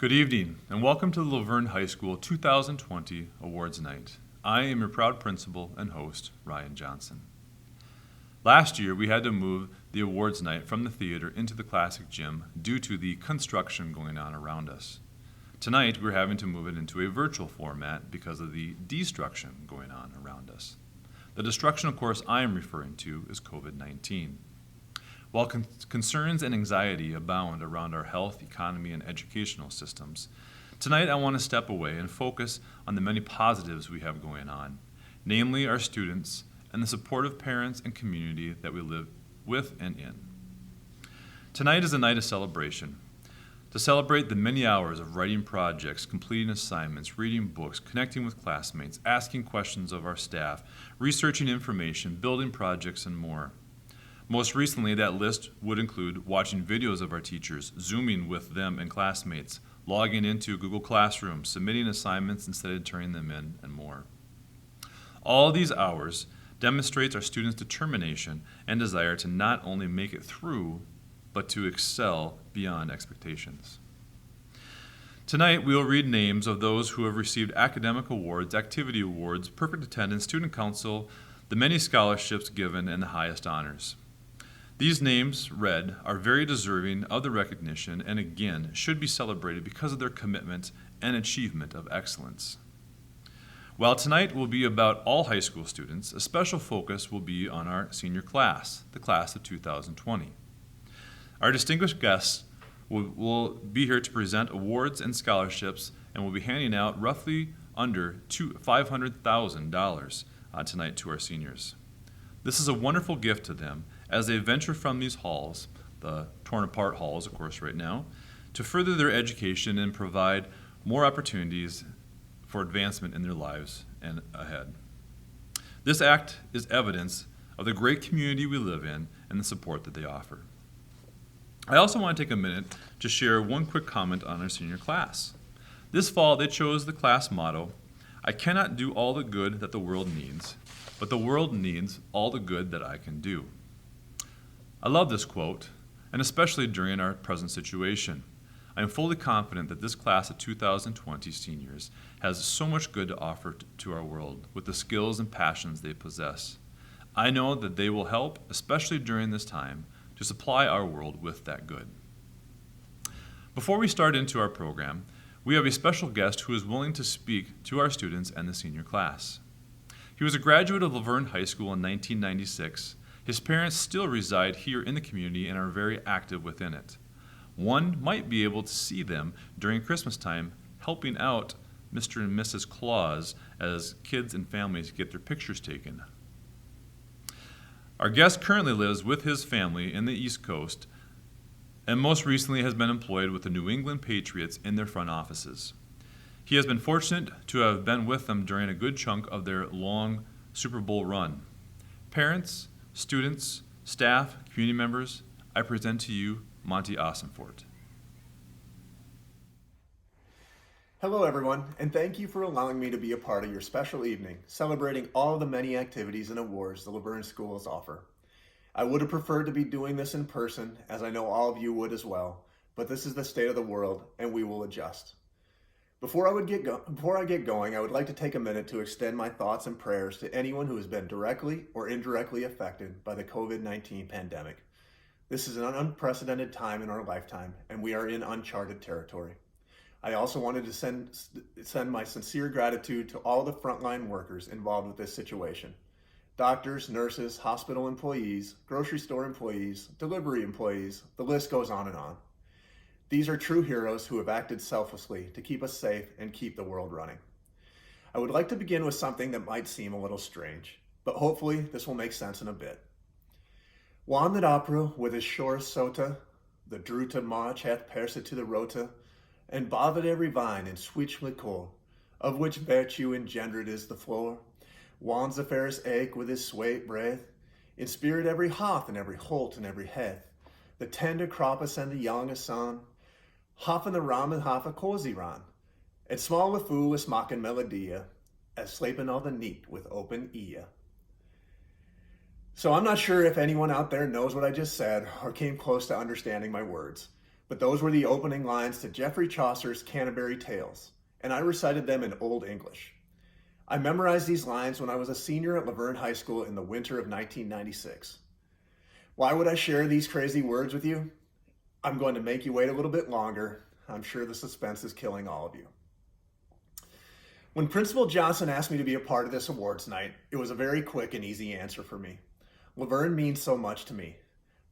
Good evening, and welcome to the Luverne High School 2020 Awards Night. I am your proud principal and host, Ryan Johnson. Last year, we had to move the awards night from the theater into the classic gym due to the construction going on around us. Tonight, we're having to move it into a virtual format because of the destruction going on around us. The destruction, of course, I am referring to is COVID-19. While concerns and anxiety abound around our health, economy, and educational systems, tonight I want to step away and focus on the many positives we have going on, namely our students and the supportive parents and community that we live with and in. Tonight is a night of celebration. To celebrate the many hours of writing projects, completing assignments, reading books, connecting with classmates, asking questions of our staff, researching information, building projects, and more. Most recently, that list would include watching videos of our teachers, Zooming with them and classmates, logging into Google Classroom, submitting assignments instead of turning them in, and more. All these hours demonstrates our students' determination and desire to not only make it through, but to excel beyond expectations. Tonight, we will read names of those who have received academic awards, activity awards, perfect attendance, student council, the many scholarships given, and the highest honors. These names read are very deserving of the recognition and again should be celebrated because of their commitment and achievement of excellence. While tonight will be about all high school students, a special focus will be on our senior class, the class of 2020. Our distinguished guests will be here to present awards and scholarships and will be handing out roughly under $500,000 tonight to our seniors. This is a wonderful gift to them as they venture from these halls, the torn apart halls, of course, right now, to further their education and provide more opportunities for advancement in their lives and ahead. This act is evidence of the great community we live in and the support that they offer. I also want to take a minute to share one quick comment on our senior class. This fall, they chose the class motto, "I cannot do all the good that the world needs, but the world needs all the good that I can do." I love this quote, and especially during our present situation. I am fully confident that this class of 2020 seniors has so much good to offer to our world with the skills and passions they possess. I know that they will help, especially during this time, to supply our world with that good. Before we start into our program, we have a special guest who is willing to speak to our students and the senior class. He was a graduate of Luverne High School in 1996. His parents still reside here in the community and are very active within it. One might be able to see them during Christmas time helping out Mr. and Mrs. Claus as kids and families get their pictures taken. Our guest currently lives with his family in the East Coast and most recently has been employed with the New England Patriots in their front offices. He has been fortunate to have been with them during a good chunk of their long Super Bowl run. Parents, students, staff, community members, I present to you Monty Ossenfort. Hello everyone, and thank you for allowing me to be a part of your special evening, celebrating all of the many activities and awards the Luverne schools offer. I would have preferred to be doing this in person, as I know all of you would as well, but this is the state of the world, and we will adjust. Before I get going, I would like to take a minute to extend my thoughts and prayers to anyone who has been directly or indirectly affected by the COVID-19 pandemic. This is an unprecedented time in our lifetime, and we are in uncharted territory. I also wanted to send my sincere gratitude to all the frontline workers involved with this situation. Doctors, nurses, hospital employees, grocery store employees, delivery employees, the list goes on and on. These are true heroes who have acted selflessly to keep us safe and keep the world running. I would like to begin with something that might seem a little strange, but hopefully this will make sense in a bit. Juan that opera with his shore sota, the druta march hath pierced to the rota, and bothered every vine and sweet liquor, of which virtue engendered is the floor. Juan's the fairest egg with his sweet breath, in spirit every hearth and every holt and every heath, the tender croppus and the young son, half in the ram and half a cozy ran, and small the foolish mocking melodia, as sleeping all the neat with open ear. So I'm not sure if anyone out there knows what I just said or came close to understanding my words, but those were the opening lines to Geoffrey Chaucer's Canterbury Tales, and I recited them in Old English. I memorized these lines when I was a senior at Luverne High School in the winter of 1996. Why would I share these crazy words with you? I'm going to make you wait a little bit longer. I'm sure the suspense is killing all of you. When Principal Johnson asked me to be a part of this awards night, it was a very quick and easy answer for me. Luverne means so much to me.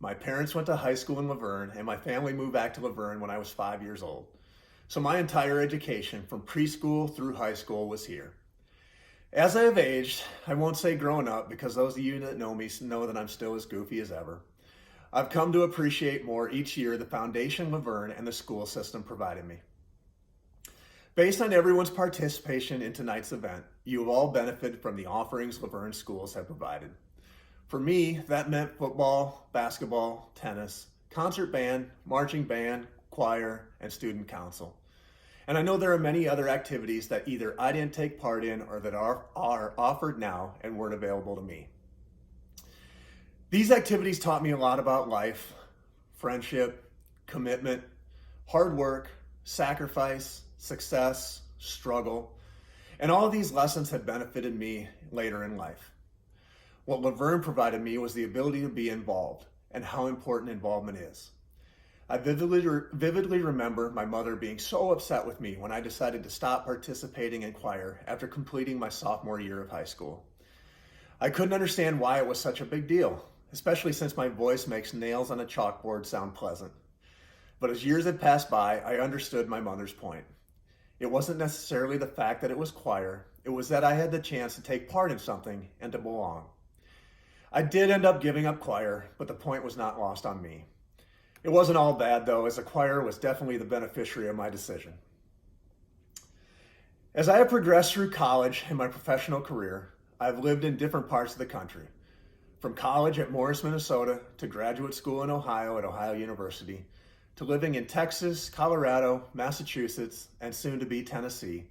My parents went to high school in Luverne, and my family moved back to Luverne when I was 5 years old. So my entire education, from preschool through high school, was here. As I have aged, I won't say grown up, because those of you that know me know that I'm still as goofy as ever. I've come to appreciate more each year the foundation Luverne and the school system provided me. Based on everyone's participation in tonight's event, you have all benefited from the offerings Luverne schools have provided. For me, that meant football, basketball, tennis, concert band, marching band, choir, and student council. And I know there are many other activities that either I didn't take part in or that are offered now and weren't available to me. These activities taught me a lot about life, friendship, commitment, hard work, sacrifice, success, struggle, and all of these lessons have benefited me later in life. What Luverne provided me was the ability to be involved and how important involvement is. I vividly remember my mother being so upset with me when I decided to stop participating in choir after completing my sophomore year of high school. I couldn't understand why it was such a big deal, especially since my voice makes nails on a chalkboard sound pleasant. But as years had passed by, I understood my mother's point. It wasn't necessarily the fact that it was choir, it was that I had the chance to take part in something and to belong. I did end up giving up choir, but the point was not lost on me. It wasn't all bad though, as the choir was definitely the beneficiary of my decision. As I have progressed through college and my professional career, I've lived in different parts of the country. From college at Morris, Minnesota, to graduate school in Ohio at Ohio University, to living in Texas, Colorado, Massachusetts, and soon to be Tennessee,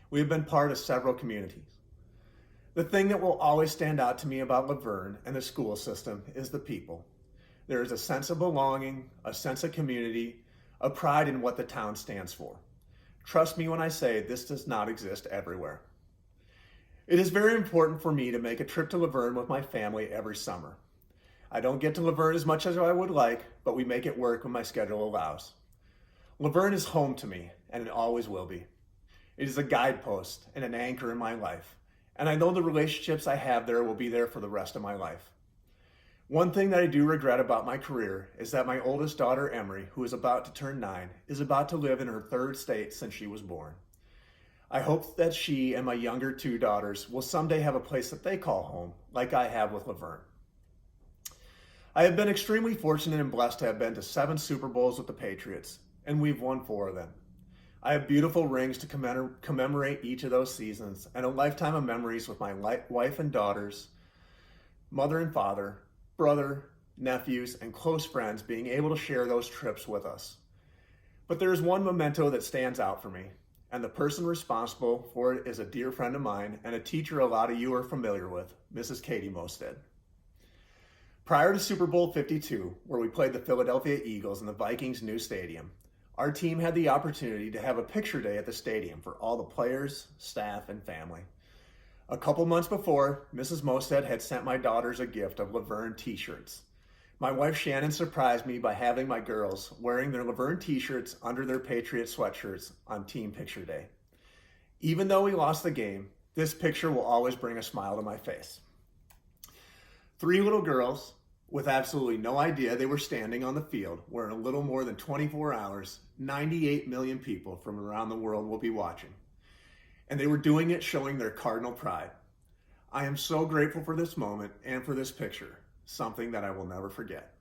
we have been part of several communities. The thing that will always stand out to me about Luverne and the school system is the people. There is a sense of belonging, a sense of community, a pride in what the town stands for. Trust me when I say this does not exist everywhere. It is very important for me to make a trip to Luverne with my family every summer. I don't get to Luverne as much as I would like, but we make it work when my schedule allows. Luverne is home to me, and it always will be. It is a guidepost and an anchor in my life, and I know the relationships I have there will be there for the rest of my life. One thing that I do regret about my career is that my oldest daughter, Emery, who is about to turn 9, is about to live in her 3rd state since she was born. I hope that she and my younger 2 daughters will someday have a place that they call home, like I have with Luverne. I have been extremely fortunate and blessed to have been to 7 Super Bowls with the Patriots, and we've won 4 of them. I have beautiful rings to commemorate each of those seasons, and a lifetime of memories with my wife and daughters, mother and father, brother, nephews, and close friends being able to share those trips with us. But there is one memento that stands out for me, and the person responsible for it is a dear friend of mine and a teacher a lot of you are familiar with, Mrs. Katie Mosted. Prior to Super Bowl 52, where we played the Philadelphia Eagles in the Vikings' new stadium, our team had the opportunity to have a picture day at the stadium for all the players, staff, and family. A couple months before, Mrs. Mosted had sent my daughters a gift of Luverne t-shirts. My wife Shannon surprised me by having my girls wearing their Luverne t-shirts under their Patriot sweatshirts on Team Picture Day. Even though we lost the game, this picture will always bring a smile to my face. 3 little girls, with absolutely no idea they were standing on the field where in a little more than 24 hours, 98 million people from around the world will be watching. And they were doing it showing their Cardinal pride. I am so grateful for this moment and for this picture, something that I will never forget.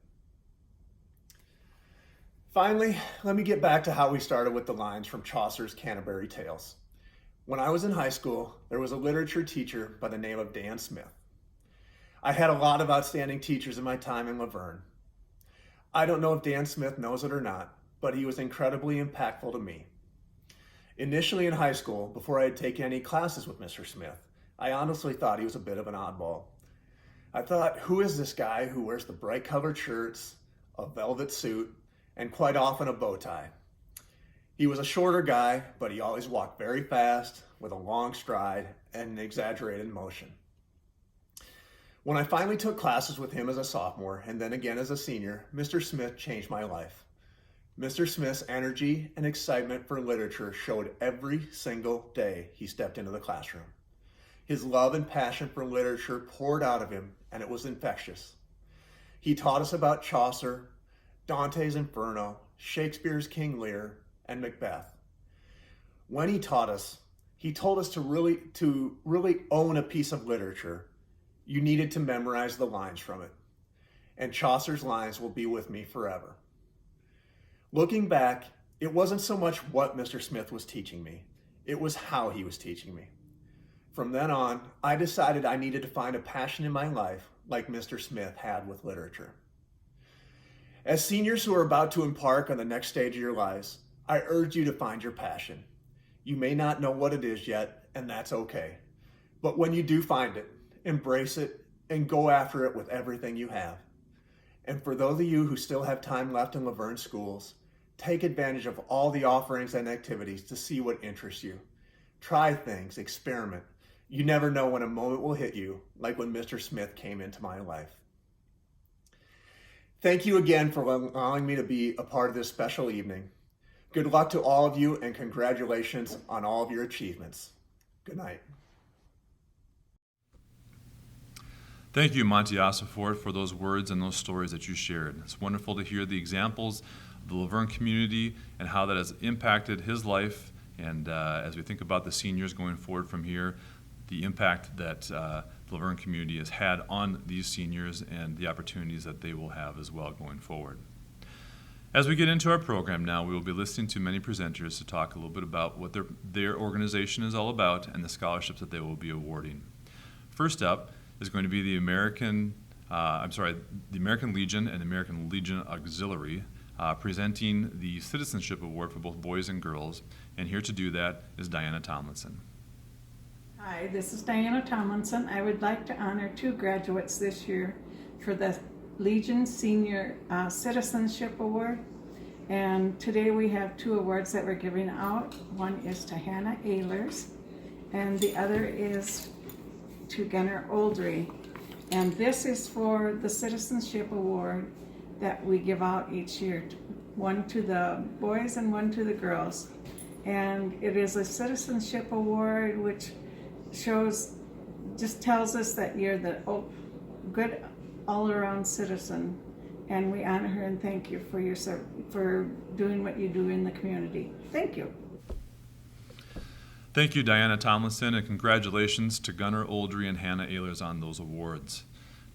Finally, let me get back to how we started with the lines from Chaucer's Canterbury Tales. When I was in high school, there was a literature teacher by the name of Dan Smith. I had a lot of outstanding teachers in my time in Luverne. I don't know if Dan Smith knows it or not, but he was incredibly impactful to me. Initially in high school, before I had taken any classes with Mr. Smith, I honestly thought he was a bit of an oddball. I thought, who is this guy who wears the bright colored shirts, a velvet suit, and quite often a bow tie. He was a shorter guy, but he always walked very fast with a long stride and an exaggerated motion. When I finally took classes with him as a sophomore and then again as a senior, Mr. Smith changed my life. Mr. Smith's energy and excitement for literature showed every single day he stepped into the classroom. His love and passion for literature poured out of him, and it was infectious. He taught us about Chaucer, Dante's Inferno, Shakespeare's King Lear, and Macbeth. When he taught us, he told us to really own a piece of literature, you needed to memorize the lines from it. And Chaucer's lines will be with me forever. Looking back, it wasn't so much what Mr. Smith was teaching me, it was how he was teaching me. From then on, I decided I needed to find a passion in my life like Mr. Smith had with literature. As seniors who are about to embark on the next stage of your lives, I urge you to find your passion. You may not know what it is yet, and that's okay. But when you do find it, embrace it and go after it with everything you have. And for those of you who still have time left in Luverne schools, take advantage of all the offerings and activities to see what interests you. Try things, experiment. You never know when a moment will hit you, like when Mr. Smith came into my life. Thank you again for allowing me to be a part of this special evening. Good luck to all of you and congratulations on all of your achievements. Good night. Thank you, Monty Osiford, for those words and those stories that you shared. It's wonderful to hear the examples of the Luverne community and how that has impacted his life. And as we think about the seniors going forward from here, the impact that the Luverne community has had on these seniors and the opportunities that they will have as well going forward. As we get into our program now, we will be listening to many presenters to talk a little bit about what their organization is all about and the scholarships that they will be awarding. First up is going to be the American Legion and the American Legion Auxiliary presenting the Citizenship Award for both boys and girls. And here to do that is Diana Tomlinson. Hi, this is Diana Tomlinson. I would like to honor 2 graduates this year for the Legion Senior Citizenship Award. And today we have 2 awards that we're giving out. One is to Hannah Ehlers, and the other is to Gunnar Oldry. And this is for the Citizenship Award that we give out each year, one to the boys and one to the girls. And it is a citizenship award which just tells us that you're the good all-around citizen, and we honor her and thank you for doing what you do in the community. Thank you. Thank you, Diana Tomlinson, and congratulations to Gunnar Oldry and Hannah Ehlers on those awards.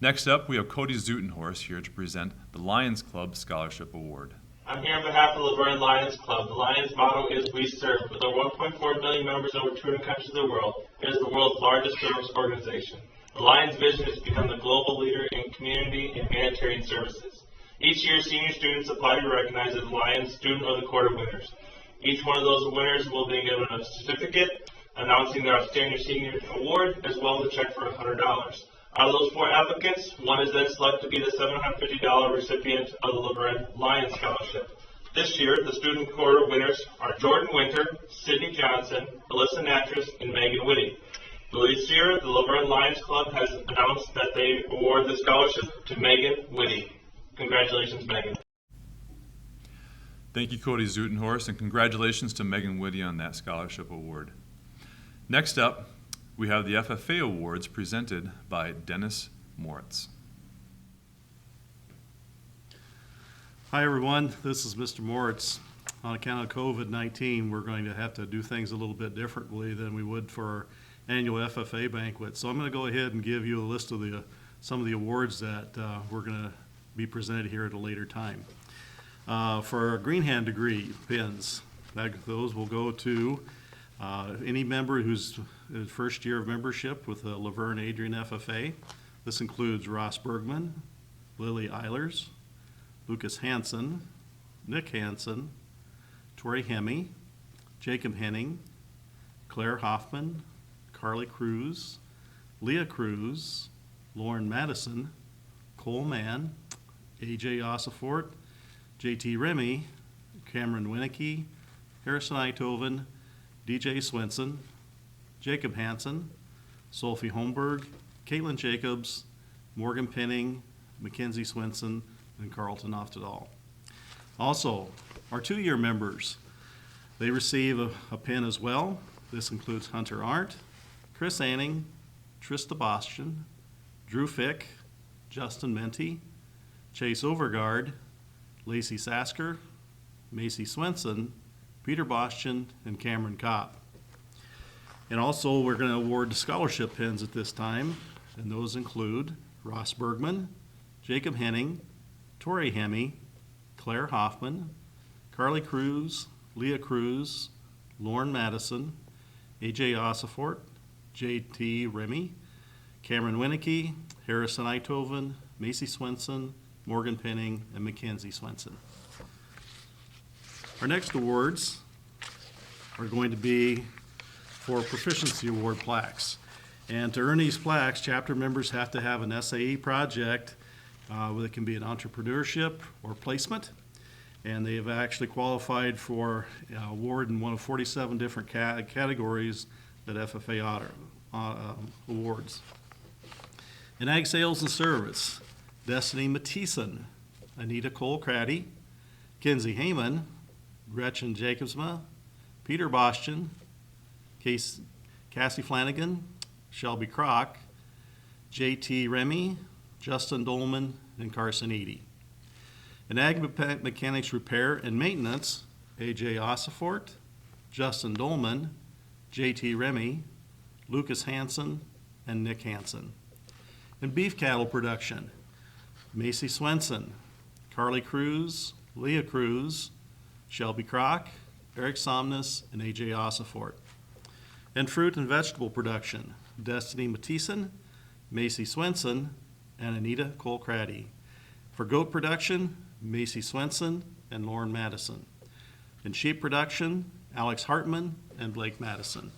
Next up, we have Cody Zutenhorst here to present the Lions Club Scholarship Award. I'm here on behalf of the Luverne Lions Club. The Lions motto is "We Serve." With over 1.4 million members in over 200 countries of the world, it is the world's largest service organization. The Lions' vision is to become the global leader in community and humanitarian services. Each year, senior students apply to be recognized as the Lions Student of the Quarter winners. Each one of those winners will be given a certificate announcing their outstanding senior award, as well as a check for $100. Out of those 4 applicants, one is then selected to be the $750 recipient of the Luverne Lions Scholarship. This year, the Student Quarter winners are Jordan Winter, Sydney Johnson, Alyssa Natras, and Megan Whitty. This year, the Luverne Lions Club has announced that they award the scholarship to Megan Whitty. Congratulations, Megan. Thank you, Cody Zutenhorst, and congratulations to Megan Whitty on that scholarship award. Next up, we have the FFA Awards presented by Dennis Moritz. Hi everyone, this is Mr. Moritz. On account of COVID-19, we're going to have to do things a little bit differently than we would for our annual FFA banquet. So I'm going to go ahead and give you a list of some of the awards that we're going to be presented here at a later time. For our Green Hand degree pins, those will go to any member who's in first year of membership with the Luverne Adrian FFA. This includes Ross Bergman, Lily Eilers, Lucas Hansen, Nick Hansen, Tori Hemme, Jacob Henning, Claire Hoffman, Carly Cruz, Leah Cruz, Lauren Madison, Cole Mann, AJ Osifort, J.T. Remy, Cameron Winnicky, Harrison Eitoven, D.J. Swenson, Jacob Hansen, Sophie Holmberg, Caitlin Jacobs, Morgan Penning, Mackenzie Swenson, and Carlton Oftedal. Also, our 2-year members, they receive a pin as well. This includes Hunter Arndt, Chris Anning, Trista Bastian, Drew Fick, Justin Menti, Chase Overgaard, Lacey Sasker, Macy Swenson, Peter Bastian, and Cameron Kopp. And also, we're going to award scholarship pins at this time, and those include Ross Bergman, Jacob Henning, Tori Hemme, Claire Hoffman, Carly Cruz, Leah Cruz, Lauren Madison, AJ Ossifort, J.T. Remy, Cameron Winnicky, Harrison Eitoven, Macy Swenson, Morgan Penning, and Mackenzie Swenson. Our next awards are going to be for Proficiency Award plaques. And to earn these plaques, chapter members have to have an SAE project that can be an entrepreneurship or placement. And they have actually qualified for award in one of 47 different categories that FFA awards. In Ag Sales and Service, Destiny Mathieson, Anita Cole-Craddy, Kinsey Heyman, Gretchen Jacobsma, Peter Bastian, Cassie Flanagan, Shelby Kroc, J.T. Remy, Justin Dolman, and Carson Eady. In Ag Mechanics Repair and Maintenance, A.J. Ossifort, Justin Dolman, J.T. Remy, Lucas Hansen, and Nick Hansen. In Beef Cattle Production, Macy Swenson, Carly Cruz, Leah Cruz, Shelby Kroc, Eric Somnus, and A.J. Ossifort. In Fruit and Vegetable Production, Destiny Mathieson, Macy Swenson, and Anita Cole-Craddy. For Goat Production, Macy Swenson and Lauren Madison. In Sheep Production, Alex Hartman and Blake Madison.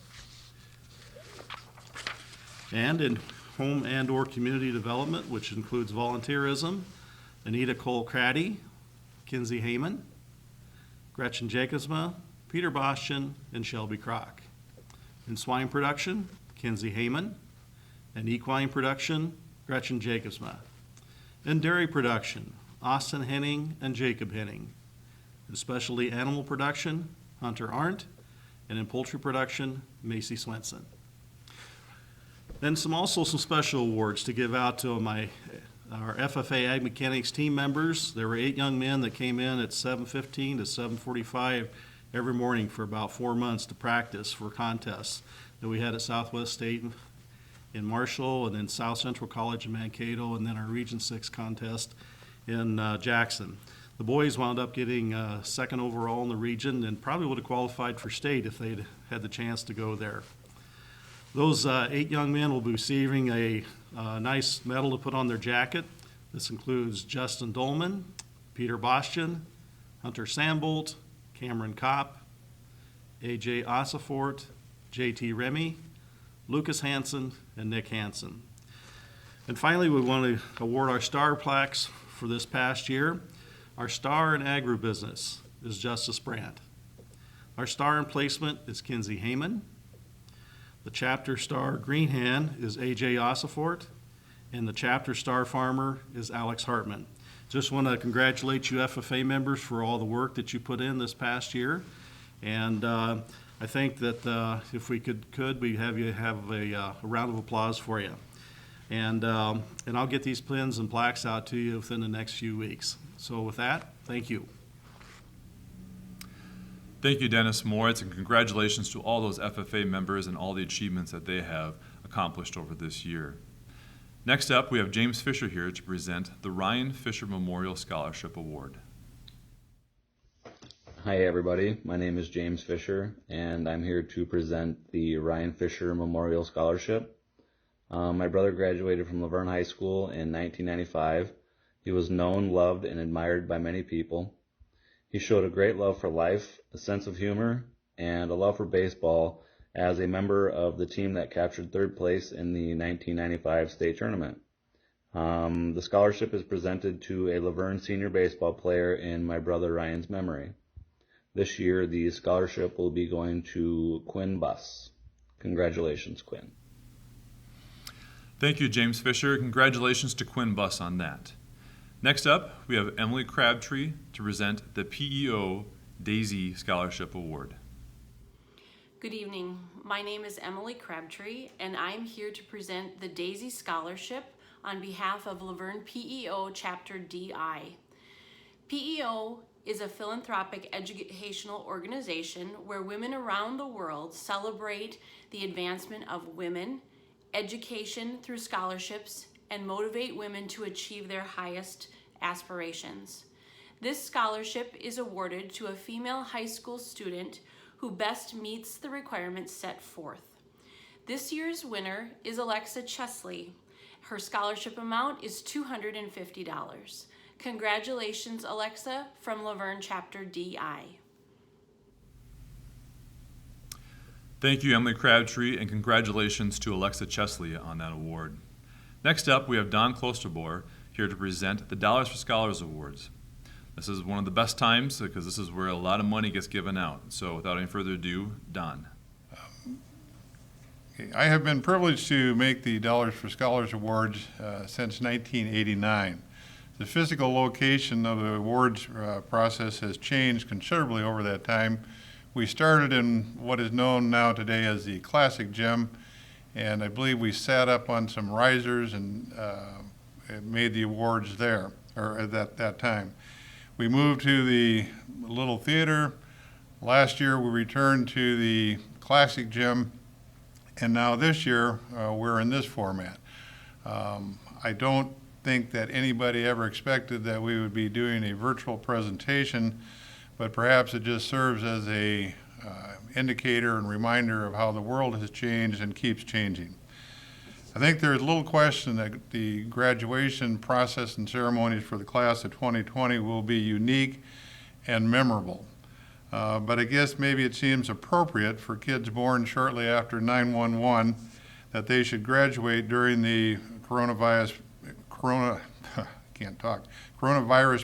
And in Home and/or Community Development, which includes volunteerism, Anita Cole-Craddy, Kinsey Heyman, Gretchen Jacobsma, Peter Bastian, and Shelby Kroc. In Swine Production, Kinsey Heyman. And Equine Production, Gretchen Jacobsma. In Dairy Production, Austin Henning and Jacob Henning. In Specialty Animal Production, Hunter Arndt. And in Poultry Production, Macy Swenson. Then some special awards to give out to our FFA Ag Mechanics team members. There were 8 young men that came in at 7:15 to 7:45 every morning for about 4 months to practice for contests that we had at Southwest State in Marshall, and then South Central College in Mankato, and then our Region 6 contest in Jackson. The boys wound up getting second overall in the region and probably would have qualified for state if they'd had the chance to go there. Those 8 young men will be receiving a nice medal to put on their jacket. This includes Justin Dolman, Peter Bastian, Hunter Sambolt, Cameron Kopp, A.J. Ossifort, J.T. Remy, Lucas Hansen, and Nick Hansen. And finally, we want to award our star plaques for this past year. Our star in agribusiness is Justice Brandt. Our star in placement is Kinsey Heyman. The chapter star green hand is A.J. Ossifort, and the chapter star farmer is Alex Hartman. Just want to congratulate you FFA members for all the work that you put in this past year. And I think that if we could we'd have you have a round of applause for you. And I'll get these pins and plaques out to you within the next few weeks. So with that, thank you. Thank you, Dennis Moritz, and congratulations to all those FFA members and all the achievements that they have accomplished over this year. Next up, we have James Fisher here to present the Ryan Fisher Memorial Scholarship Award. Hi everybody, my name is James Fisher and I'm here to present the Ryan Fisher Memorial Scholarship. My brother graduated from Luverne High School in 1995. He was known, loved, and admired by many people. He showed a great love for life, a sense of humor, and a love for baseball as a member of the team that captured 3rd place in the 1995 state tournament. The scholarship is presented to a Luverne senior baseball player in my brother Ryan's memory. This year, the scholarship will be going to Quinn Buss. Congratulations, Quinn. Thank you, James Fisher. Congratulations to Quinn Buss on that. Next up, we have Emily Crabtree to present the PEO Daisy Scholarship Award. Good evening. My name is Emily Crabtree, and I'm here to present the Daisy Scholarship on behalf of Luverne PEO Chapter DI. PEO is a philanthropic educational organization where women around the world celebrate the advancement of women, education through scholarships, and motivate women to achieve their highest aspirations. This scholarship is awarded to a female high school student who best meets the requirements set forth. This year's winner is Alexa Chesley. Her scholarship amount is $250. Congratulations, Alexa, from Luverne Chapter DI. Thank you, Emily Crabtree, and congratulations to Alexa Chesley on that award. Next up, we have Don Klosterbor here to present the Dollars for Scholars Awards. This is one of the best times because this is where a lot of money gets given out. So without any further ado, Don. I have been privileged to make the Dollars for Scholars Awards since 1989. The physical location of the awards process has changed considerably over that time. We started in what is known now today as the Classic Gym, and I believe we sat up on some risers and made the awards there, or at that time. We moved to the Little Theater. Last year we returned to the Classic Gym, and now this year we're in this format. I don't think that anybody ever expected that we would be doing a virtual presentation, but perhaps it just serves as a indicator and reminder of how the world has changed and keeps changing. I think there's little question that the graduation process and ceremonies for the class of 2020 will be unique and memorable. But I guess maybe it seems appropriate for kids born shortly after 9/11 that they should graduate during the coronavirus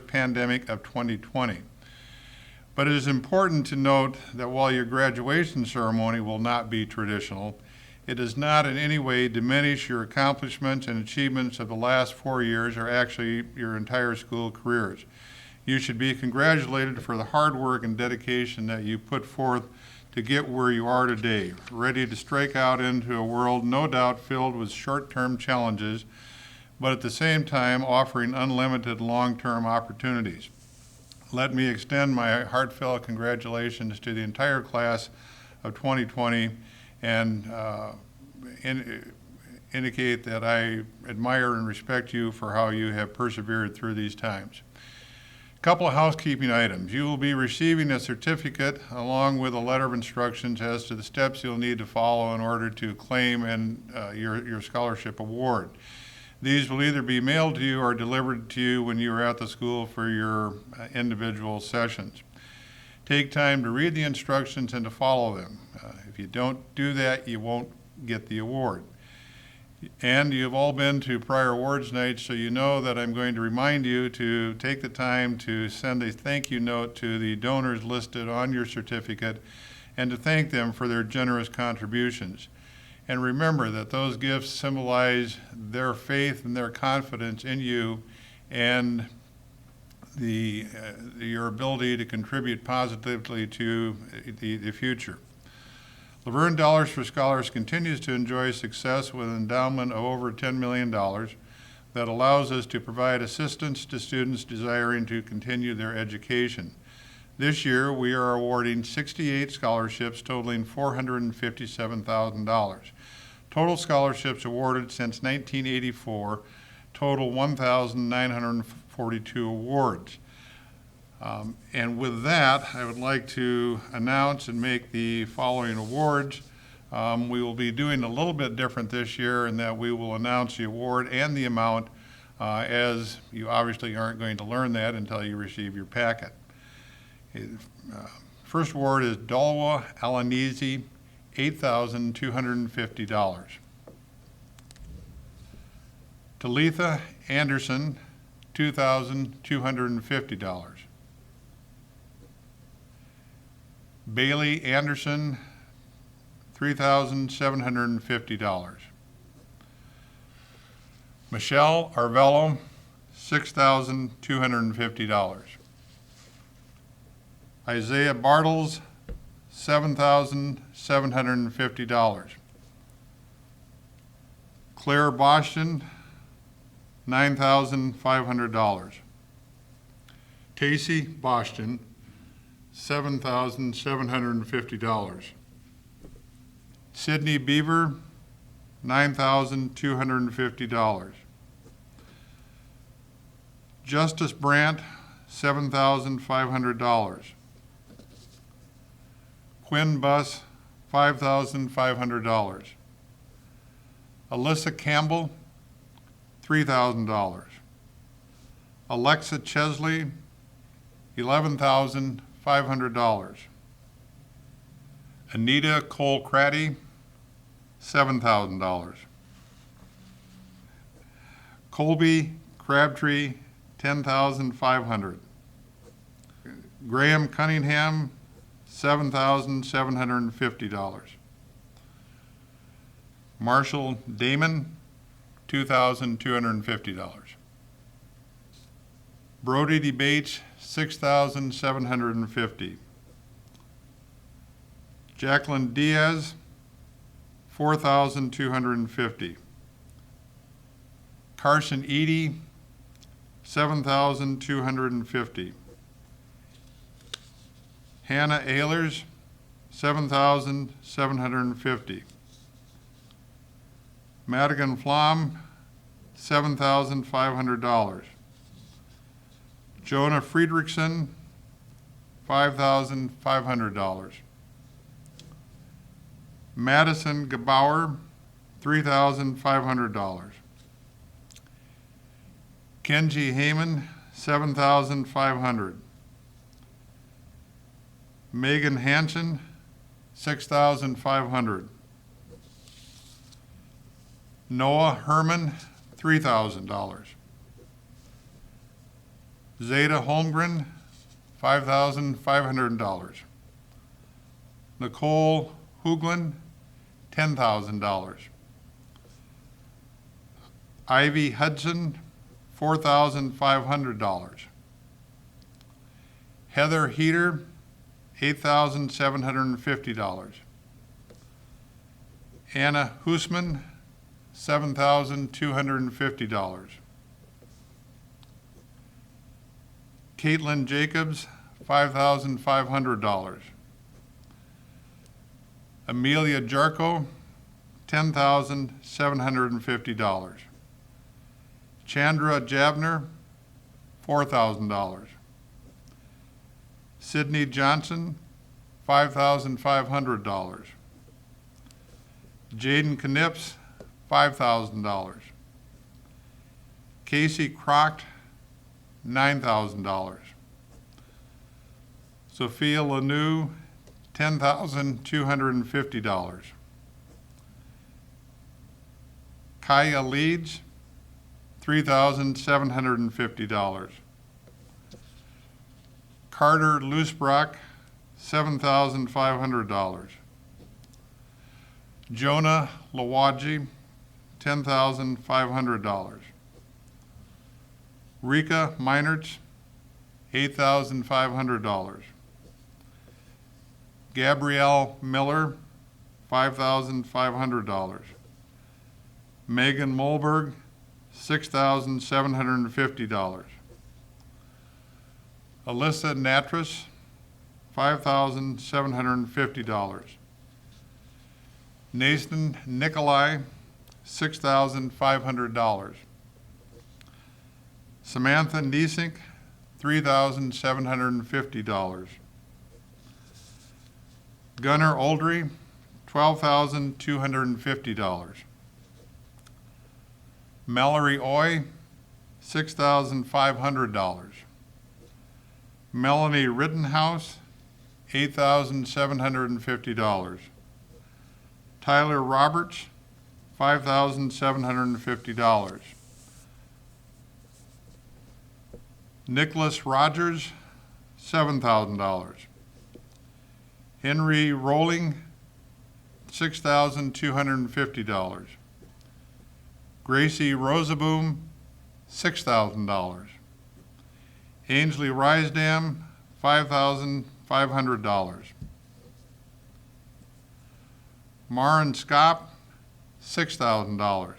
pandemic of 2020. But it is important to note that while your graduation ceremony will not be traditional, it does not in any way diminish your accomplishments and achievements of the last 4 years, or actually your entire school careers. You should be congratulated for the hard work and dedication that you put forth to get where you are today, ready to strike out into a world no doubt filled with short-term challenges, but at the same time offering unlimited long-term opportunities. Let me extend my heartfelt congratulations to the entire class of 2020 and indicate that I admire and respect you for how you have persevered through these times. A couple of housekeeping items. You will be receiving a certificate along with a letter of instructions as to the steps you'll need to follow in order to claim your scholarship award. These will either be mailed to you or delivered to you when you are at the school for your individual sessions. Take time to read the instructions and to follow them. If you don't do that, you won't get the award. And you've all been to prior awards nights, so you know that I'm going to remind you to take the time to send a thank you note to the donors listed on your certificate and to thank them for their generous contributions. And remember that those gifts symbolize their faith and their confidence in you and your ability to contribute positively to the future. Luverne Dollars for Scholars continues to enjoy success with an endowment of over $10 million that allows us to provide assistance to students desiring to continue their education. This year, we are awarding 68 scholarships totaling $457,000. Total scholarships awarded since 1984 total 1,942 awards. And with that, I would like to announce and make the following awards. We will be doing a little bit different this year in that we will announce the award and the amount as you obviously aren't going to learn that until you receive your packet. First award is Dalwa Alanese, $8,250. Talitha Anderson, $2,250. Bailey Anderson, $3,750. Michelle Arvello, $6,250. Isaiah Bartles, $7,750. Claire Boston, $9,500. Casey Boston, $7,750. Sydney Beaver, $9,250. Justice Brandt, $7,500. Quinn Buss, $5,500. Alyssa Campbell, $3,000. Alexa Chesley, $11,500. Anita Cole Craddy, $7,000. Colby Crabtree, $10,500. Graham Cunningham, $7,750. Marshall Damon, $2,250. Brody DeBates, $6,750. Jacqueline Diaz, $4,250. Carson Eady, $7,250. Hannah Ehlers, $7,750. Madigan Flom, $7,500. Jonah Friedrichsen, $5,500. Madison Gebauer, $3,500. Kenji Heyman, $7,500. Megan Hansen, $6,500. Noah Herman, $3,000. Zeta Holmgren, $5,500. Nicole Hooglin, $10,000. Ivy Hudson, $4,500. Heather Heater, $8,750. Anna Hoosman, $7,250. Caitlin Jacobs, $5,500. Amelia Jarko, $10,750. Chandra Javner, $4,000. Sydney Johnson, $5,500. Jaden Knips, $5,000. Casey Croct, $9,000. Sophia Lanou, $10,250. Kaya Leeds, $3,750. Carter Loosebrock, $7,500. Jonah Lawaji, $10,500. Rika Meinertz, $8,500. Gabrielle Miller, $5,500. Megan Molberg, $6,750. Alyssa Natras, $5,750. Nathan Nikolai, $6,500. Samantha Niesink, $3,750. Gunnar Oldry, $12,250. Mallory Oy, $6,500. Melanie Rittenhouse, $8,750. Tyler Roberts, $5,750. Nicholas Rogers, $7,000. Henry Rolling, $6,250. Gracie Rosaboom, $6,000. Ainsley Rysdam, $5,500. Maren Skop, $6,000.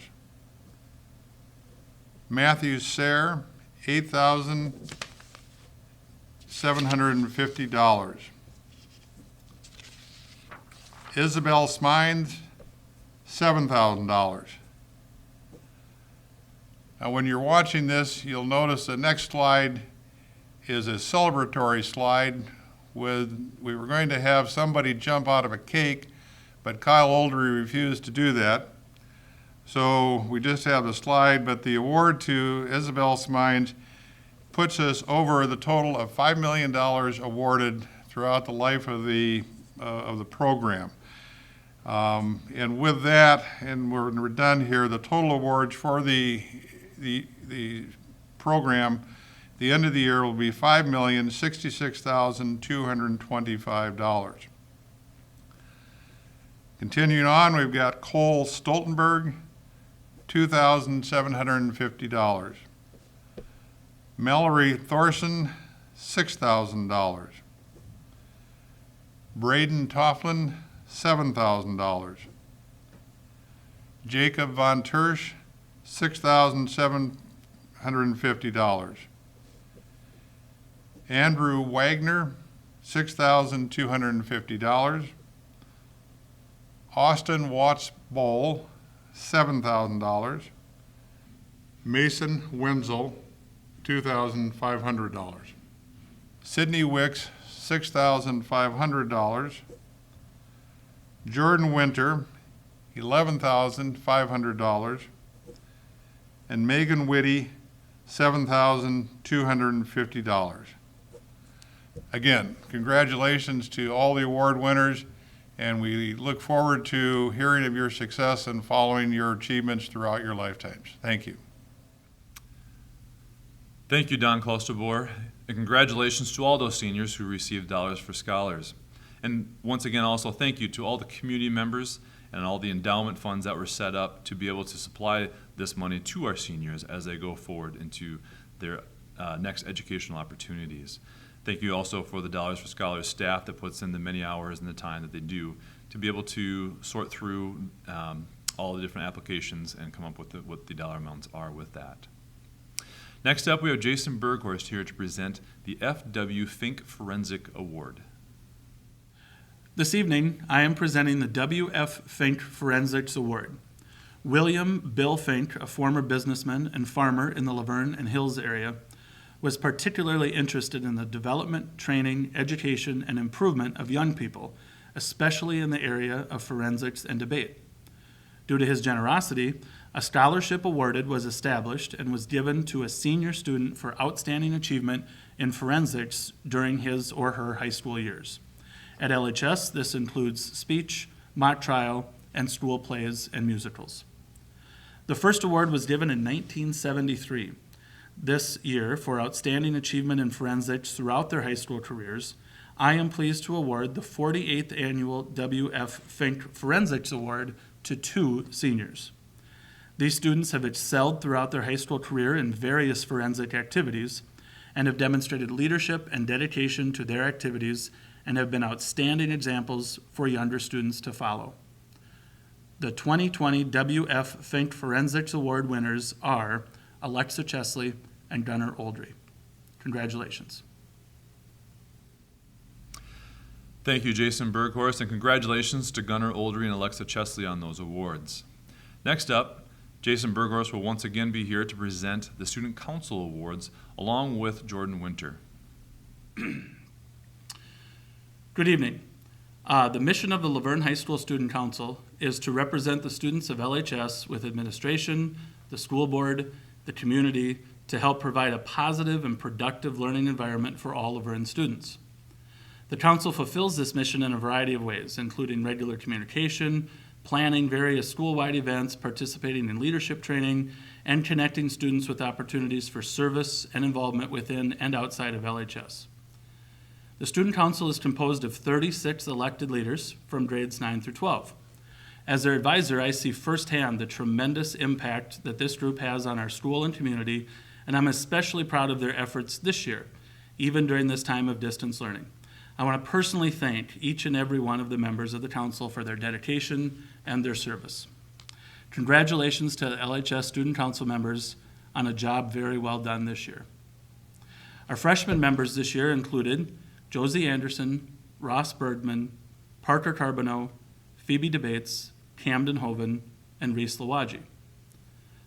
Matthew Sayre, $8,750. Isabel Smines, $7,000. Now, when you're watching this, you'll notice the next slide is a celebratory slide we were going to have somebody jump out of a cake, but Kyle Oldry refused to do that. So we just have the slide, but the award to Isabel Smines puts us over the total of $5 million awarded throughout the life of the program. And with that, and we're done here, the total awards for the program, the end of the year will be $5,066,225. Continuing on, we've got Cole Stoltenberg, $2,750. Mallory Thorson, $6,000. Braden Tofflin, $7,000. Jacob Von Tersch, $6,750. Andrew Wagner, $6,250. Austin Watts Bowl, $7,000. Mason Wenzel, $2,500. Sidney Wicks, $6,500. Jordan Winter, $11,500. And Megan Whitty, $7,250. Again, congratulations to all the award winners, and we look forward to hearing of your success and following your achievements throughout your lifetimes. Thank you. Thank you, Don Klosterboer, and congratulations to all those seniors who received Dollars for Scholars. And once again, also thank you to all the community members and all the endowment funds that were set up to be able to supply this money to our seniors as they go forward into their next educational opportunities. Thank you also for the Dollars for Scholars staff that puts in the many hours and the time that they do to be able to sort through all the different applications and come up with what the dollar amounts are with that. Next up, we have Jason Berghorst here to present the F.W. Fink Forensic Award. This evening, I am presenting the W.F. Fink Forensics Award. William Bill Fink, a former businessman and farmer in the Luverne and Hills area, was particularly interested in the development, training, education, and improvement of young people, especially in the area of forensics and debate. Due to his generosity, a scholarship awarded was established and was given to a senior student for outstanding achievement in forensics during his or her high school years. At LHS, this includes speech, mock trial, and school plays and musicals. The first award was given in 1973. This year, for outstanding achievement in forensics throughout their high school careers, I am pleased to award the 48th Annual W.F. Fink Forensics Award to 2 seniors. These students have excelled throughout their high school career in various forensic activities and have demonstrated leadership and dedication to their activities and have been outstanding examples for younger students to follow. The 2020 W.F. Fink Forensics Award winners are Alexa Chesley and Gunnar Oldry. Congratulations. Thank you, Jason Berghorst, and congratulations to Gunnar Oldry and Alexa Chesley on those awards. Next up, Jason Berghorst will once again be here to present the Student Council Awards along with Jordan Winter. Good evening. The mission of the Luverne High School Student Council is to represent the students of LHS with administration, the school board, the community, to help provide a positive and productive learning environment for all Luverne students. The council fulfills this mission in a variety of ways, including regular communication, planning various school-wide events, participating in leadership training, and connecting students with opportunities for service and involvement within and outside of LHS. The Student Council is composed of 36 elected leaders from grades 9 through 12. As their advisor, I see firsthand the tremendous impact that this group has on our school and community, and I'm especially proud of their efforts this year, even during this time of distance learning. I want to personally thank each and every one of the members of the council for their dedication and their service. Congratulations to LHS Student Council members on a job very well done this year. Our freshman members this year included Josie Anderson, Ross Bergman, Parker Carbonneau, Phoebe Debates, Camden Hoven, and Reese Lawaji.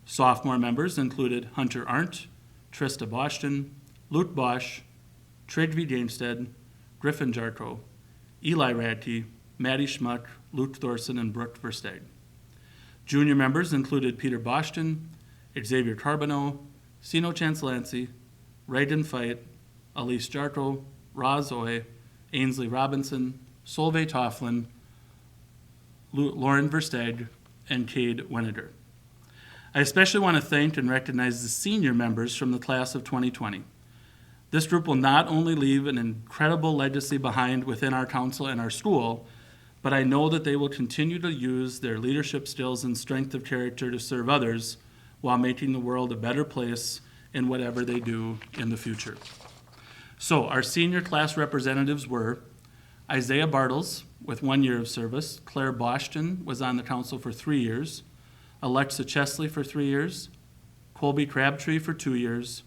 Sophomore members included Hunter Arndt, Trista Boston, Luke Bosch, Trigvi Gamestead, Griffin Jarko, Eli Radke, Maddie Schmuck, Luke Thorson, and Brooke Versteg. Junior members included Peter Boston, Xavier Carbonneau, Sino Chancelancy, Reagan Fight, Elise Jarko, Roz Oy, Ainsley Robinson, Solveig Tofflin, Lauren Versteg, and Cade Weniger. I especially want to thank and recognize the senior members from the class of 2020. This group will not only leave an incredible legacy behind within our council and our school, but I know that they will continue to use their leadership skills and strength of character to serve others while making the world a better place in whatever they do in the future. So our senior class representatives were Isaiah Bartles with 1 year of service, Claire Boston was on the council for 3 years, Alexa Chesley for 3 years, Colby Crabtree for 2 years,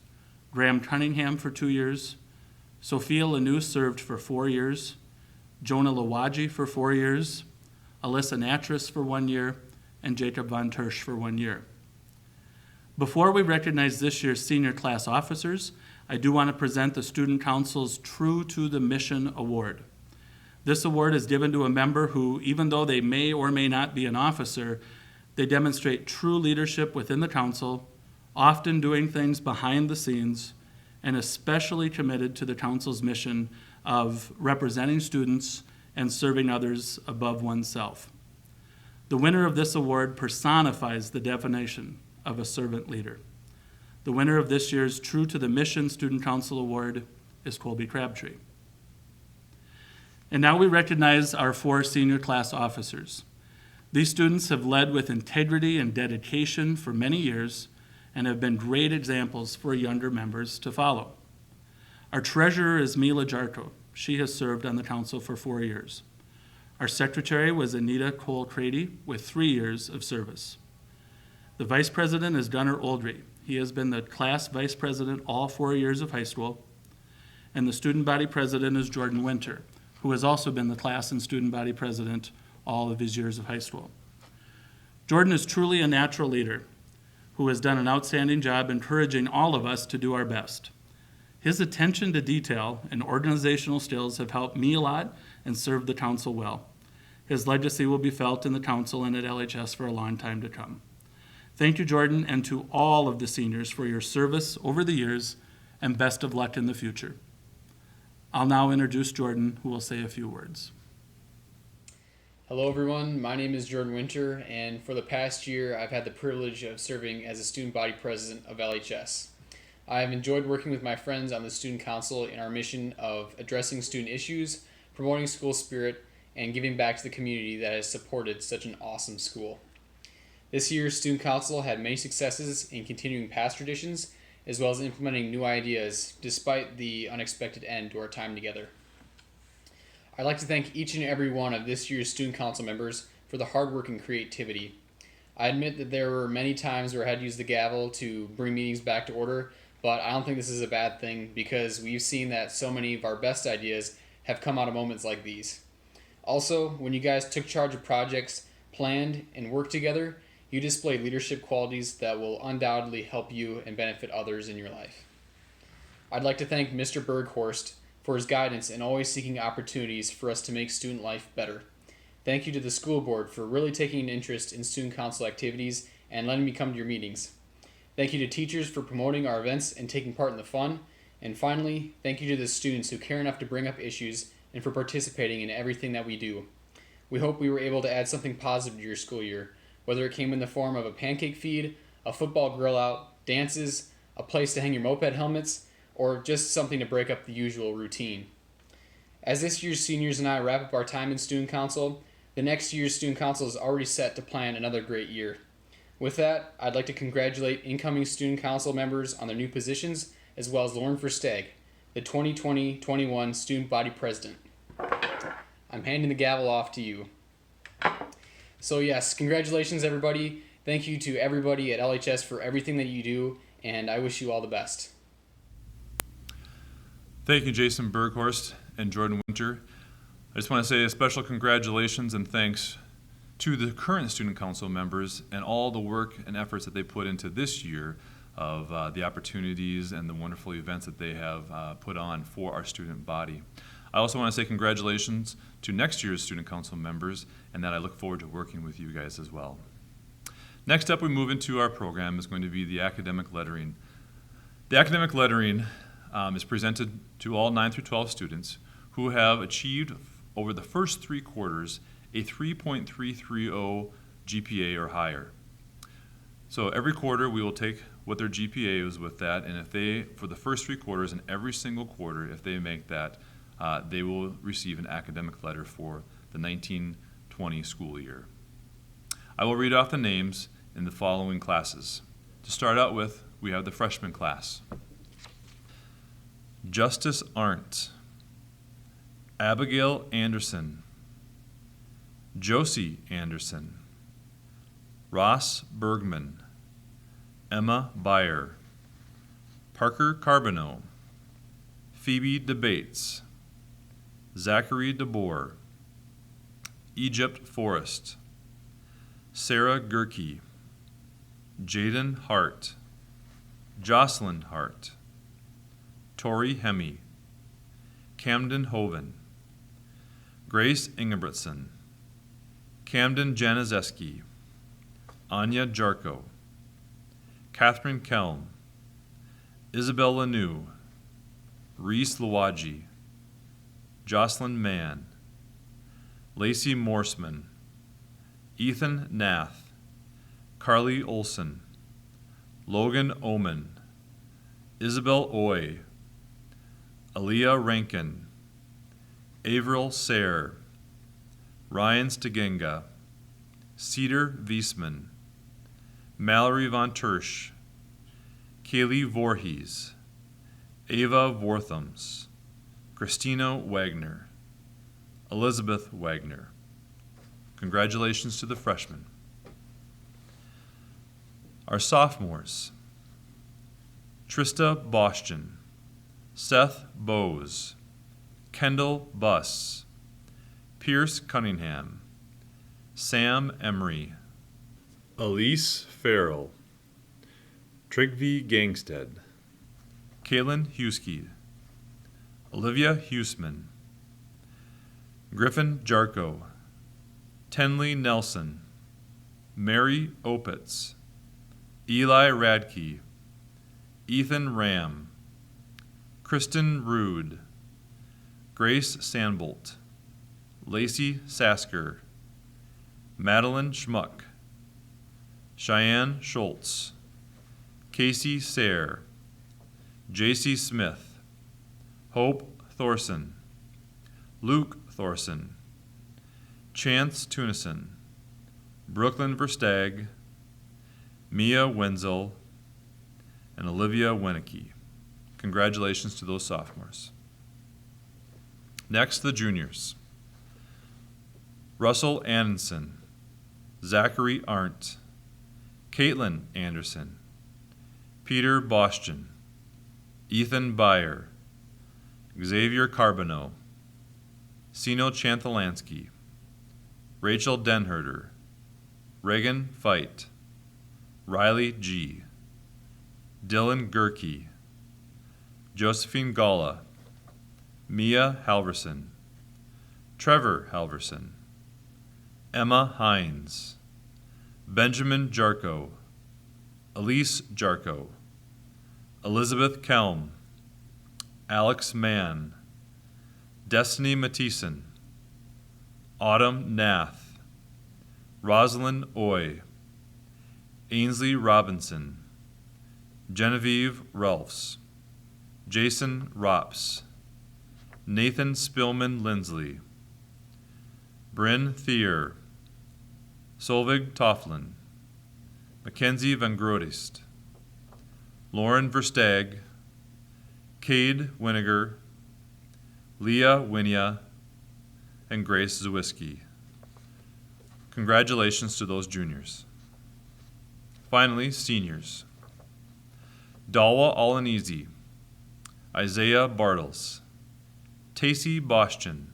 Graham Cunningham for 2 years, Sophia Lanou served for 4 years, Jonah Lawaji for 4 years, Alyssa Natras for 1 year, and Jacob Von Tersch for 1 year. Before we recognize this year's senior class officers, I do want to present the Student Council's True to the Mission Award. This award is given to a member who, even though they may or may not be an officer, they demonstrate true leadership within the council, often doing things behind the scenes, and especially committed to the council's mission of representing students and serving others above oneself. The winner of this award personifies the definition of a servant leader. The winner of this year's True to the Mission Student Council Award is Colby Crabtree. And now we recognize our 4 senior class officers. These students have led with integrity and dedication for many years and have been great examples for younger members to follow. Our treasurer is Mila Jarko. She has served on the council for 4 years. Our secretary was Anita Cole-Crady with 3 years of service. The vice president is Gunnar Oldry. He has been the class vice president all 4 years of high school. And the student body president is Jordan Winter, who has also been the class and student body president all of his years of high school. Jordan is truly a natural leader who has done an outstanding job encouraging all of us to do our best. His attention to detail and organizational skills have helped me a lot and served the council well. His legacy will be felt in the council and at LHS for a long time to come. Thank you, Jordan, and to all of the seniors for your service over the years, and best of luck in the future. I'll now introduce Jordan, who will say a few words. Hello everyone, my name is Jordan Winter, and for the past year I've had the privilege of serving as a student body president of LHS. I have enjoyed working with my friends on the student council in our mission of addressing student issues, promoting school spirit, and giving back to the community that has supported such an awesome school. This year's student council had many successes in continuing past traditions, as well as implementing new ideas despite the unexpected end to our time together. I'd like to thank each and every one of this year's student council members for the hard work and creativity. I admit that there were many times where I had to use the gavel to bring meetings back to order, but I don't think this is a bad thing because we've seen that so many of our best ideas have come out of moments like these. Also, when you guys took charge of projects, planned, and worked together, you displayed leadership qualities that will undoubtedly help you and benefit others in your life. I'd like to thank Mr. Berghorst for his guidance and always seeking opportunities for us to make student life better. Thank you to the school board for really taking an interest in student council activities and letting me come to your meetings. Thank you to teachers for promoting our events and taking part in the fun. And finally, thank you to the students who care enough to bring up issues and for participating in everything that we do. We hope we were able to add something positive to your school year, whether it came in the form of a pancake feed, a football grill out, dances, a place to hang your moped helmets, or just something to break up the usual routine. As this year's seniors and I wrap up our time in Student Council, the next year's Student Council is already set to plan another great year. With that, I'd like to congratulate incoming Student Council members on their new positions, as well as Lauren Versteg, the 2020-21 Student Body President. I'm handing the gavel off to you. So yes, congratulations everybody. Thank you to everybody at LHS for everything that you do, and I wish you all the best. Thank you, Jason Berghorst and Jordan Winter. I just want to say a special congratulations and thanks to the current Student Council members and all the work and efforts that they put into this year of the opportunities and the wonderful events that they have put on for our student body. I also want to say congratulations to next year's Student Council members, and that I look forward to working with you guys as well. Next up, we move into our program is going to be the academic lettering. The academic lettering is presented to all 9 through 12 students who have achieved over the first 3 quarters a 3.330 GPA or higher. So every quarter we will take what their GPA is with that, and if they, for the first 3 quarters and every single quarter, if they make that, they will receive an academic letter for the 1920 school year. I will read off the names in the following classes. To start out with, we have the freshman class. Justice Arndt, Abigail Anderson, Josie Anderson, Ross Bergman, Emma Byer, Parker Carbonneau, Phoebe DeBates, Zachary DeBoer, Egypt Forrest, Sarah Gerke, Jaden Hart, Jocelyn Hart, Tori Hemme, Camden Hoven, Grace Ingebrigtsen, Camden Januszewski, Anya Jarko, Catherine Kelm, Isabel Lanou, Reese Luwaji, Jocelyn Mann, Lacey Morseman, Ethan Nath, Carly Olson, Logan Oman, Isabel Oy, Aaliyah Rankin, Averill Sayre, Ryan Stegenga, Cedar Viesman, Mallory Von Tersch, Kaylee Voorhees, Ava Vorthams, Christina Wagner, Elizabeth Wagner. Congratulations to the freshmen. Our sophomores, Trista Bostian, Seth Bowes, Kendall Buss, Pierce Cunningham, Sam Emery, Elise Farrell, Trigvi Gangsted, Kaylin Huskey, Olivia Huseman, Griffin Jarko, Tenley Nelson, Mary Opitz, Eli Radke, Ethan Ram, Kristen Rude, Grace Sandbolt, Lacey Sasker, Madeline Schmuck, Cheyenne Schultz, Casey Sayre, J.C. Smith, Hope Thorson, Luke Thorson, Chance Tunison, Brooklyn Verstag, Mia Wenzel, and Olivia Wenicky. Congratulations to those sophomores. Next, the juniors. Russell Anderson, Zachary Arndt, Caitlin Anderson, Peter Bostian, Ethan Byer, Xavier Carbonneau, Sino Chanthalansky, Rachel Denherter, Reagan Feit, Riley G., Dylan Gerke, Josephine Galla, Mia Halverson, Trevor Halverson, Emma Hines, Benjamin Jarko, Elise Jarko, Elizabeth Kelm, Alex Mann, Destiny Mathieson, Autumn Nath, Rosalind Oy, Ainsley Robinson, Genevieve Ralphs, Jason Rops, Nathan Spillman Lindsley, Bryn Thier, Solvig Tofflin, Mackenzie Van Grodist, Lauren Verstag, Cade Winiger, Leah Winia, and Grace Zawiski. Congratulations to those juniors. Finally, seniors. Dalwa Alanizi, Isaiah Bartles, Tacey Bostian,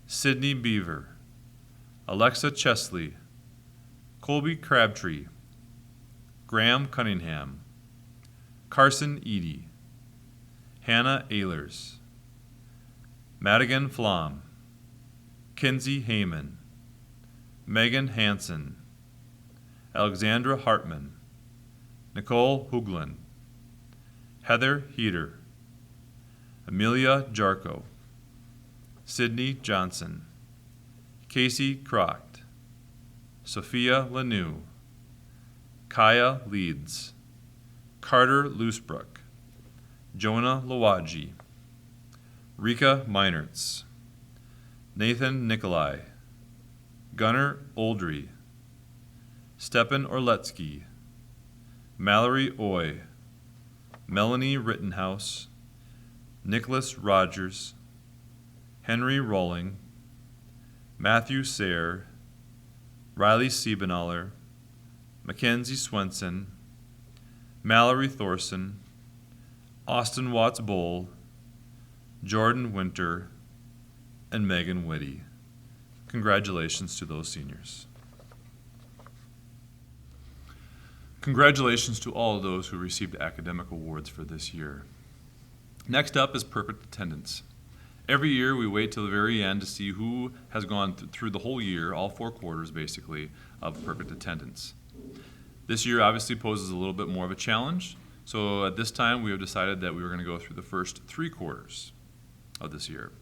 Sydney Beaver, Alexa Chesley, Colby Crabtree, Graham Cunningham, Carson Eady, Hannah Ehlers, Madigan Flom, Kinsey Heyman, Megan Hansen, Alexandra Hartman, Nicole Hooglin, Heather Heater, Amelia Jarko, Sydney Johnson, Casey Crocht, Sophia Lanou, Kaya Leeds, Carter Loosebrook, Jonah Lawaji, Rika Meinertz, Nathan Nikolai, Gunnar Oldry, Stepan Orletsky, Mallory Oy, Melanie Rittenhouse, Nicholas Rogers, Henry Rolling, Matthew Sayre, Riley Siebenaller, Mackenzie Swenson, Mallory Thorson, Austin Watts Bowl, Jordan Winter, and Megan Whitty. Congratulations to those seniors. Congratulations to all of those who received academic awards for this year. Next up is perfect attendance. Every year we wait till the very end to see who has gone through the whole year, all 4 quarters basically, of perfect attendance. This year obviously poses a little bit more of a challenge, so at this time we have decided that we were going to go through the first 3 quarters of this year.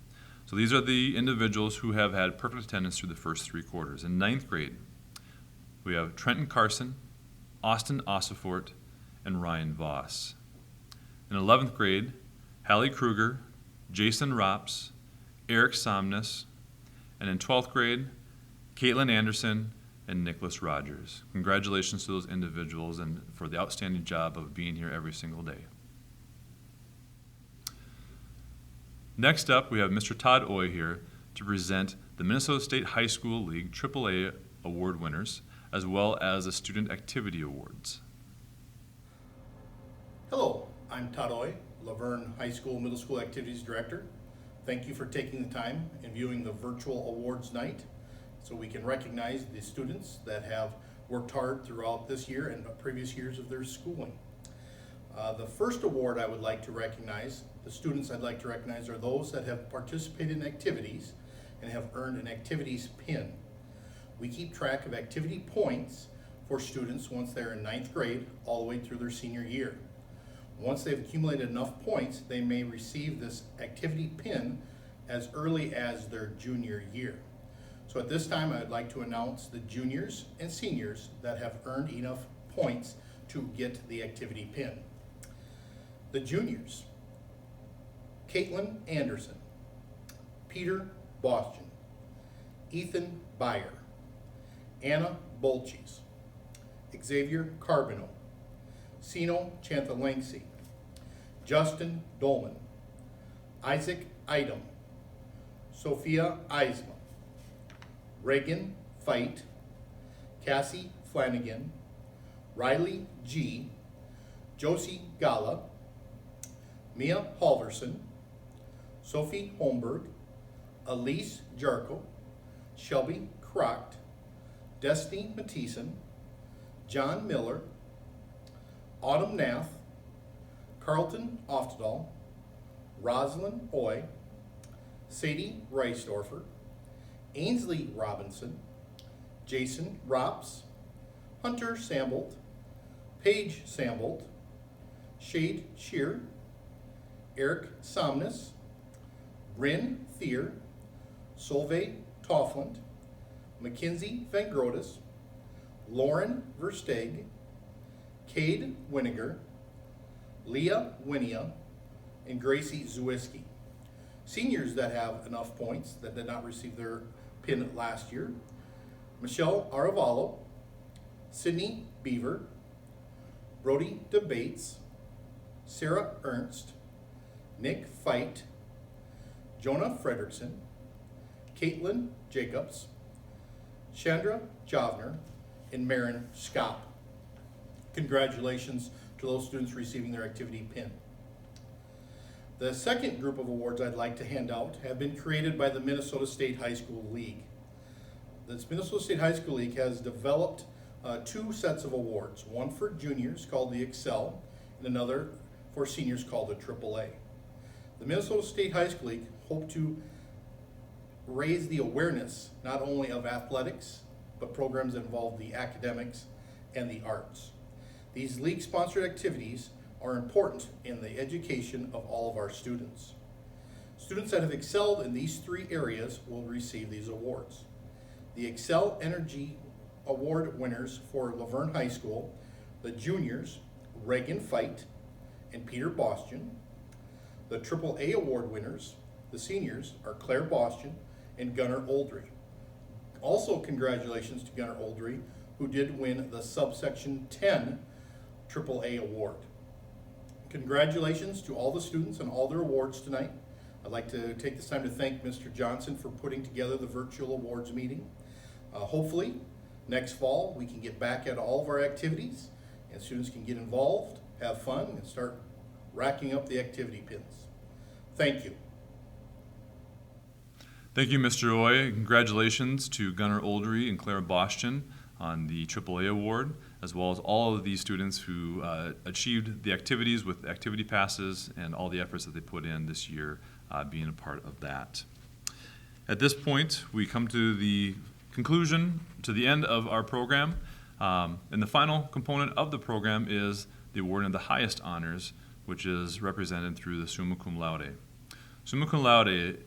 So these are the individuals who have had perfect attendance through the first 3 quarters. In 9th grade, we have Trenton Carson, Austin Ossifort, and Ryan Voss. In 11th grade, Hallie Kruger, Jason Rops, Eric Somnus, and in 12th grade, Caitlin Anderson and Nicholas Rogers. Congratulations to those individuals and for the outstanding job of being here every single day. Next up, we have Mr. Todd Oy here to present the Minnesota State High School League AAA award winners, as well as the Student Activity Awards. Hello, I'm Todd Oy, Luverne High School Middle School Activities Director. Thank you for taking the time and viewing the virtual awards night so we can recognize the students that have worked hard throughout this year and previous years of their schooling. The first award I would like to recognize, the students I'd like to recognize are those that have participated in activities and have earned an activities pin. We keep track of activity points for students once they're in 9th grade all the way through their senior year. Once they've accumulated enough points, they may receive this activity pin as early as their junior year. So at this time, I'd like to announce the juniors and seniors that have earned enough points to get the activity pin. The juniors: Caitlin Anderson, Peter Bostian, Ethan Byer, Anna Bolches, Xavier Carbino, Sino Chantalengsi, Justin Dolman, Isaac Idem, Sophia Eisma, Reagan Feit, Cassie Flanagan, Riley G., Josie Gala, Mia Halverson, Sophie Holmberg, Elise Jarko, Shelby Crocht, Destiny Mathieson, John Miller, Autumn Nath, Carlton Oftedal, Rosalind Oy, Sadie Reisdorfer, Ainsley Robinson, Jason Rops, Hunter Sambolt, Paige Sambolt, Shade Shear, Eric Somnus, Bryn Thier, Solveig Toffland, Mackenzie Van Grotus, Lauren Versteeg, Cade Winiger, Leah Winia, and Gracie Zwiski. Seniors that have enough points that did not receive their pin last year: Michelle Aravalo, Sydney Beaver, Brody DeBates, Sarah Ernst, Nick Feit, Jonah Frederickson, Caitlin Jacobs, Chandra Javner, and Marin Skop. Congratulations to those students receiving their activity pin. The second group of awards I'd like to hand out have been created by the Minnesota State High School League. This Minnesota State High School League has developed two sets of awards, one for juniors called the Excel and another for seniors called the AAA. The Minnesota State High School League hope to raise the awareness not only of athletics, but programs that involve the academics and the arts. These league-sponsored activities are important in the education of all of our students. Students that have excelled in these three areas will receive these awards. The Excel Energy Award winners for Luverne High School, the juniors, Reagan Feit and Peter Boston. The AAA Award winners, the seniors, are Claire Boston and Gunnar Oldry. Also, congratulations to Gunnar Oldry, who did win the subsection 10 AAA award. Congratulations to all the students and all their awards tonight. I'd like to take this time to thank Mr. Johnson for putting together the virtual awards meeting. Hopefully, next fall we can get back at all of our activities and students can get involved, have fun, and start racking up the activity pins. Thank you. Thank you, Mr. Oy. Congratulations to Gunnar Oldry and Clara Boston on the AAA award, as well as all of these students who achieved the activities with activity passes and all the efforts that they put in this year being a part of that. At this point, we come to the conclusion, to the end of our program. And the final component of the program is the awarding of the highest honors, which is represented through the Summa Cum Laude. Summa Cum Laude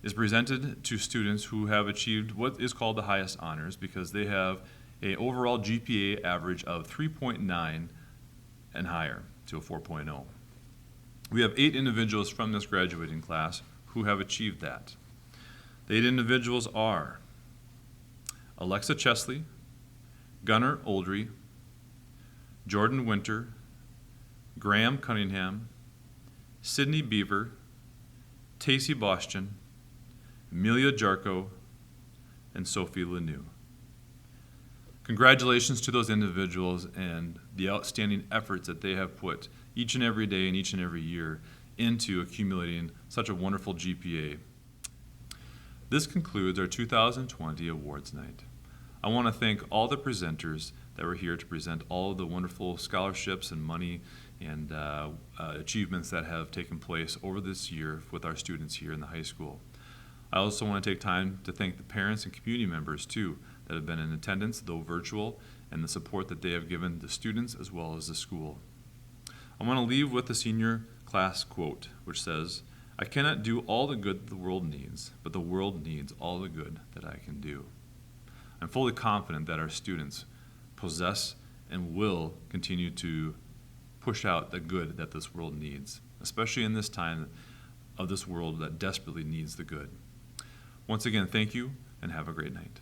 is presented to students who have achieved what is called the highest honors because they have an overall GPA average of 3.9 and higher to a 4.0. We have 8 individuals from this graduating class who have achieved that. The 8 individuals are Alexa Chesley, Gunnar Oldry, Jordan Winter, Graham Cunningham, Sydney Beaver, Tacey Boston, Amelia Jarko, and Sophie Lanou. Congratulations to those individuals and the outstanding efforts that they have put each and every day and each and every year into accumulating such a wonderful GPA. This concludes our 2020 Awards Night. I want to thank all the presenters that were here to present all of the wonderful scholarships and money and achievements that have taken place over this year with our students here in the high school. I also want to take time to thank the parents and community members too that have been in attendance, though virtual, and the support that they have given the students as well as the school. I want to leave with the senior class quote, which says, "I cannot do all the good the world needs, but the world needs all the good that I can do." I'm fully confident that our students possess and will continue to push out the good that this world needs, especially in this time of this world that desperately needs the good. Once again, thank you and have a great night.